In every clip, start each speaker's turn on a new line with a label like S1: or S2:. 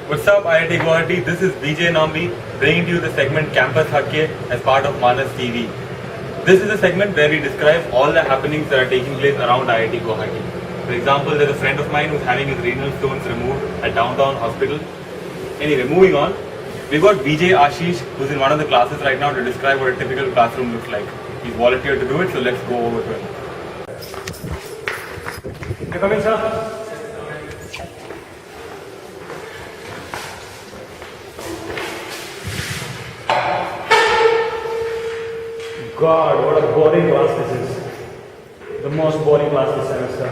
S1: What's up, IIT Guwahati? This is Vijay Nambi bringing to you the segment Campus Hatke as part of Manas TV. This is a segment where we describe all the happenings that are taking place around IIT Guwahati. For example, there's a friend of mine who's having his renal stones removed at Downtown Hospital. Anyway, moving on. We've got Vijay Ashish, who's in one of the classes right now to describe what a typical classroom looks like. He's volunteered to do it, so let's go over to him. You come in, sir.
S2: God, what a boring class this is. The most boring class this semester.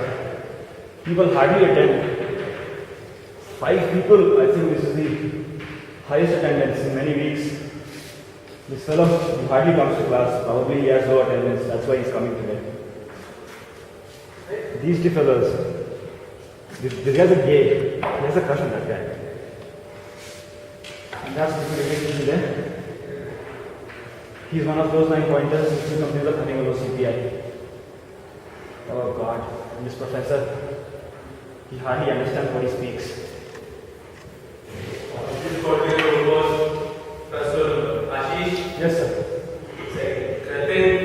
S2: People hardly attend. 5 people, I think this is the highest attendance in many weeks. This fellow hardly comes to class. Probably he has low attendance. That's why he's coming today. These two fellows. This guy's a gay. He has a crush on that guy. And that's the relationship today. He's one of those 9 pointers who complains of having a low CPI. Oh God, and this professor, he hardly understands what he speaks.
S3: This coordinator was Professor Ashish.
S2: Yes, sir.
S3: Kratin.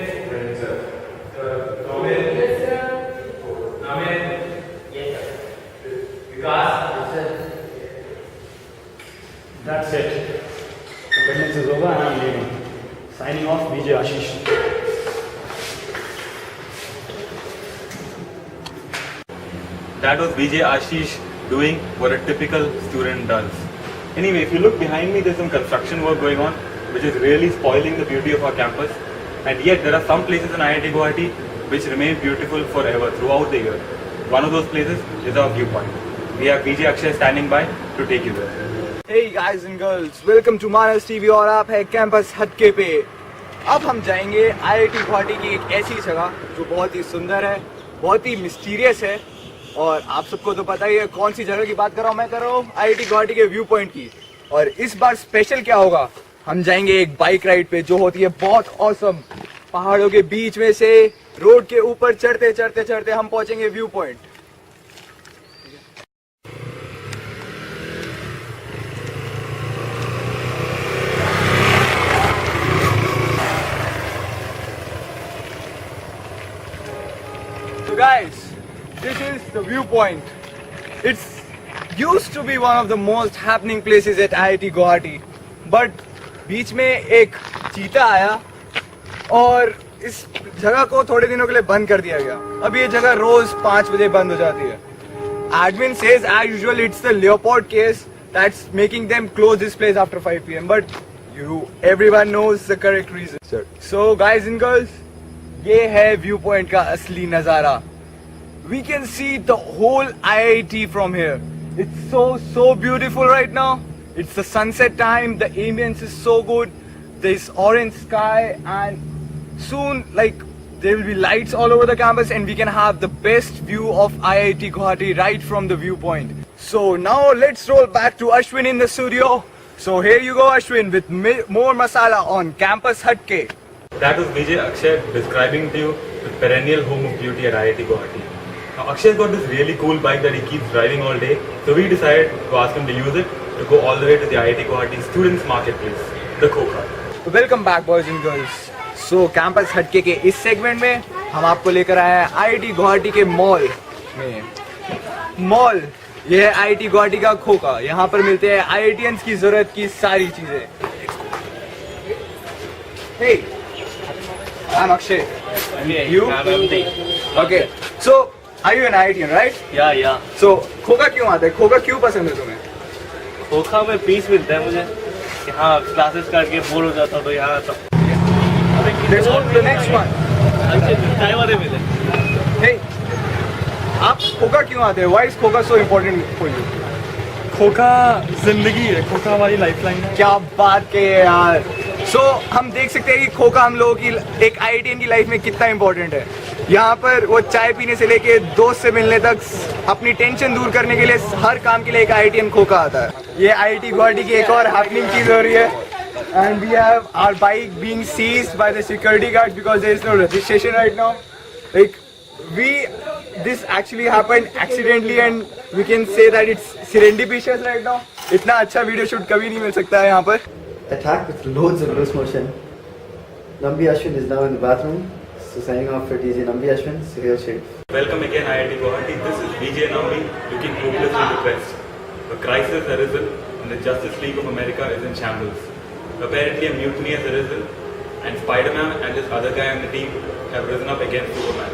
S3: Sir. Namin.
S4: Yes, sir.
S3: Namin.
S4: Yes, sir.
S3: Vikas.
S4: Yes, sir.
S2: That's it. Attendance is over and I'm leaving. Signing off, Vijay Ashish.
S1: That was Vijay Ashish doing what a typical student does. Anyway, if you look behind me, there's some construction work going on, which is really spoiling the beauty of our campus. And yet, there are some places in IIT Guwahati which remain beautiful forever, throughout the year. One of those places is our viewpoint. We have Vijay Akshay standing by to take you there.
S5: Hey guys and girls, welcome to Manas TV और आप है campus हटके पे। अब हम जाएंगे IIT Guwahati की एक ऐसी जगह जो बहुत ही सुंदर है, बहुत ही मिस्टीरियस है और आप सबको तो पता ही है कौन सी जगह की बात कर रहा हूँ। मैं कर रहा हूँ आईआईटी गुवाहाटी के व्यू पॉइंट की। और इस बार स्पेशल क्या होगा, हम जाएंगे एक बाइक राइड पे जो होती है बहुत ऑसम। पहाड़ों के बीच में से रोड के ऊपर चढ़ते चढ़ते चढ़ते हम पहुंचेंगे view point. So guys, this is the viewpoint. It's used to be one of the most happening places at IIT Guwahati, but बीच में एक चीता आया और इस जगह को थोड़े दिनों के लिए बंद कर दिया गया। अब ये जगह रोज 5 बजे बंद हो जाती है। Admin says as usual it's the leopard case that's making them close this place after 5 p.m. But everyone knows the correct reason. So guys and girls, ये है व्यू पॉइंट का असली नजारा। We can see the whole IIT from here. It's so beautiful right now. It's the sunset time. The ambience is so good. There's orange sky and soon there will be lights all over the campus and we can have the best view of IIT Guwahati right from the viewpoint. So now let's roll back to Ashwin in the studio. So here you go Ashwin with more masala on Campus Hatke.
S1: That was Vijay Akshay describing to you the perennial home of beauty at IIT Guwahati. Now, Akshay's got this really cool bike that he keeps driving all day, so we decided to ask him to use it to go all the way to the IIT Guwahati Students Marketplace, the Khoka.
S5: Welcome back boys and girls. So campus हटके के इस segment में हम आपको लेकर आए हैं IIT Guwahati के मॉल में। मॉल ये है आईआईटी गुवाहाटी का खोखा। यहाँ पर मिलते हैं आईआईटीएंस की जरूरत की सारी चीजें। हे, I'm Akshay. You? Okay. So, are you an IITian, right?
S4: Yeah.
S5: So, खोखा क्यों आता है? खोखा क्यों पसंद है तुम्हें?
S4: खोखा में पीस मिलता है मुझे। यहाँ क्लासेस करके बोर हो जाता हूँ तो यहाँ आता हूँ।
S5: Let's go to the next one.
S4: चाय वाले मिले।
S5: Hey, आप खोखा क्यों आते हैं? Why is खोखा so important for you?
S2: खोखा जिंदगी है, खोखा हमारी लाइफलाइन है।
S5: क्या बात के यार। सो हम देख सकते हैं कि खोखा हम लोगों की एक आईआईटीएन की लाइफ में कितना इंपॉर्टेंट है। यहाँ पर वो चाय पीने से लेके दोस्त से मिलने तक अपनी टेंशन दूर करने के लिए हर काम के लिए एक आईआईटीएन खोखा आता है। ये आईआईटी गुवाहाटी की एक और हैपनिंग चीज हो रही है। and we have our bike being seized by the security guard because there is no registration right now. Like this actually happened accidentally, and we can say that it's serendipitous right now. इतना अच्छा video shoot कभी नहीं मिल सकता है यहाँ पर.
S6: Attack with loads of loose motion. Nambi Ashwin is now in the bathroom. So signing off for DJ Nambi Ashwin, Surreal Shade.
S1: Welcome again, IIT Guwahati. This is Vijay Nambi looking hopelessly depressed. A crisis has arisen and the Justice League of America is in shambles. Apparently a mutiny has arisen and Spider-Man and this other guy on the team have risen up against Superman.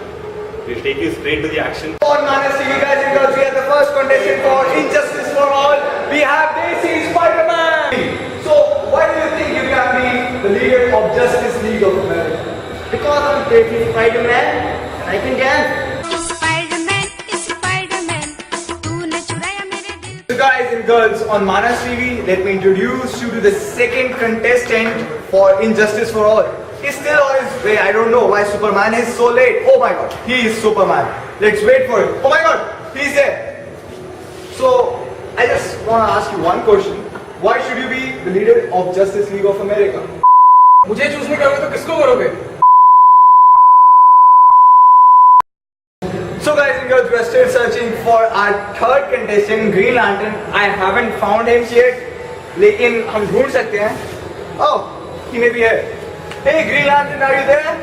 S1: We'll take you straight to the action.
S5: On Manas TV, guys and girls, we are the first contestant for Injustice for All. We have Daisy Spider-Man. So, why do you think you can be the leader of Justice League of America?
S6: Because I'm Daisy Spider-Man and I can dance.
S7: Spider-Man, तूने चुराया मेरे दिल.
S5: So guys and girls, on Manas TV, let me introduce you to the second contestant for Injustice for All. He's still on his way. I don't know why Superman is so late. Oh my god, he is Superman. Let's wait for it. Oh my god, he's there. So, I just want to ask you one question. Why should you be the leader of Justice League of America? मुझे choose नहीं करोगे तो किसको करोगे? So guys and girls, we are still searching for our third contestant, Green Lantern. I haven't found him yet, लेकिन हम ढूंढ सकते हैं. Oh, he may be here. Hey Green Lantern, are you there?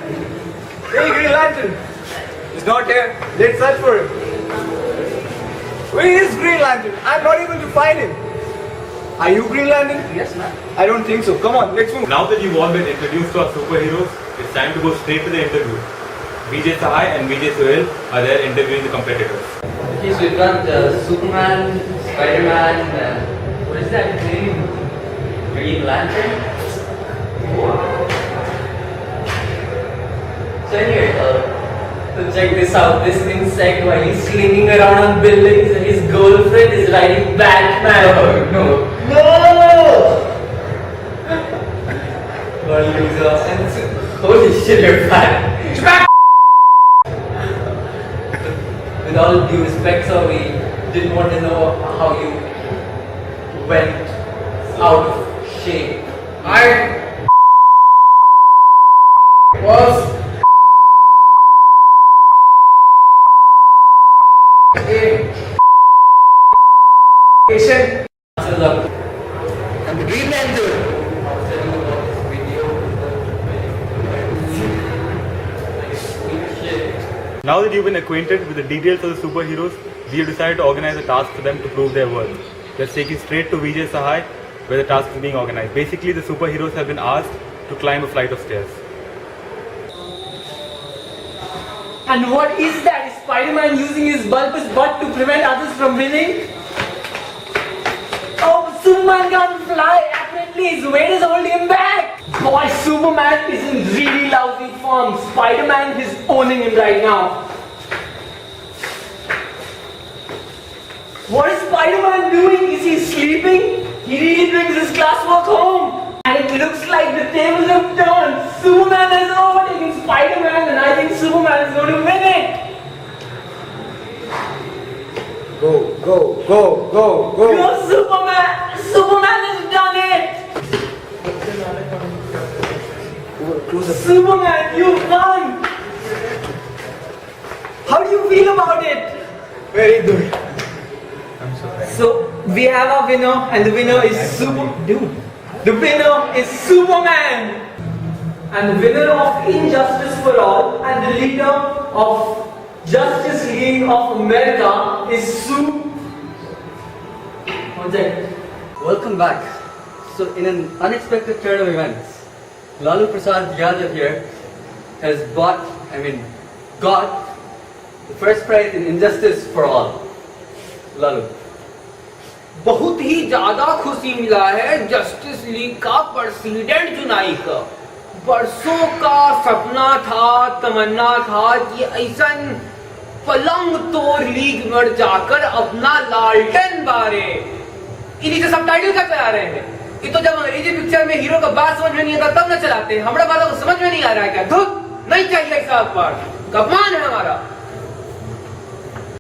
S5: Hey Green Lantern. He's not here. Let's search for him. Where is Green Lantern? I'm not able to find him. Are you Green Lantern?
S6: Yes, ma'am.
S5: I don't think so. Come on, let's move.
S1: Now that you've all been introduced to our superheroes, it's time to go straight to the interview. Vijay Sahai and Vijay Sohail are there interviewing the competitors.
S8: Okay, so we've got Superman, Spider-Man, what is that name? Green Lantern? So anyway, so check this out. This insect, while he's slinging around on buildings, and his girlfriend is riding Batman. No! What a loser. And holy shit, you're fat. With all due respect, sir, we didn't want to know how you went out of shape.
S5: I was a patient.
S8: So look,
S5: I'm the Green Lantern.
S8: I was telling you about this video. Sweet shit.
S1: Now that you've been acquainted with the details of the superheroes, we have decided to organize a task for them to prove their worth. Let's take you straight to Vijay Sahai, where the task is being organized. Basically, the superheroes have been asked to climb a flight of stairs.
S8: And what is that? Is Spider-Man using his bulbous butt to prevent others from winning? Oh, Superman can't fly. Apparently his weight is holding him back. Boy, Superman is in really lousy form. Spider-Man is owning him right now. What is Spider-Man doing? Is he sleeping? He really brings his classwork home. And it looks like the tables have turned. Superman has overtaken Spider-Man, and I think Superman is going to win it.
S5: Go, go, go, go, go.
S8: Go Superman! Superman has done it! Superman, you won! How do you feel about it?
S5: Very good.
S8: So, we have our winner, and the winner is The winner is Superman! And the winner of Injustice for All, and the leader of Justice League of America is One second. Welcome back. So, in an unexpected turn of events, Lalu Prasad Yadav here has got the first prize in Injustice for All. Lalu.
S9: बहुत ही ज्यादा खुशी मिला है justice league का president चुनाई का। बरसों का सपना था, तमन्ना था कि ऐसा पलंग तोड़ लीग में जाकर अपना लालटेन बारे। इन्हीं से सब टाइटल क्या चला रहे हैं? ये तो जब अंग्रेजी पिक्चर में हीरो का बात समझ में नहीं आता तब न चलाते हैं। हमारा बात को समझ में नहीं आ रहा है क्या? धुत नहीं चाहिए ऐसा अपमान है हमारा।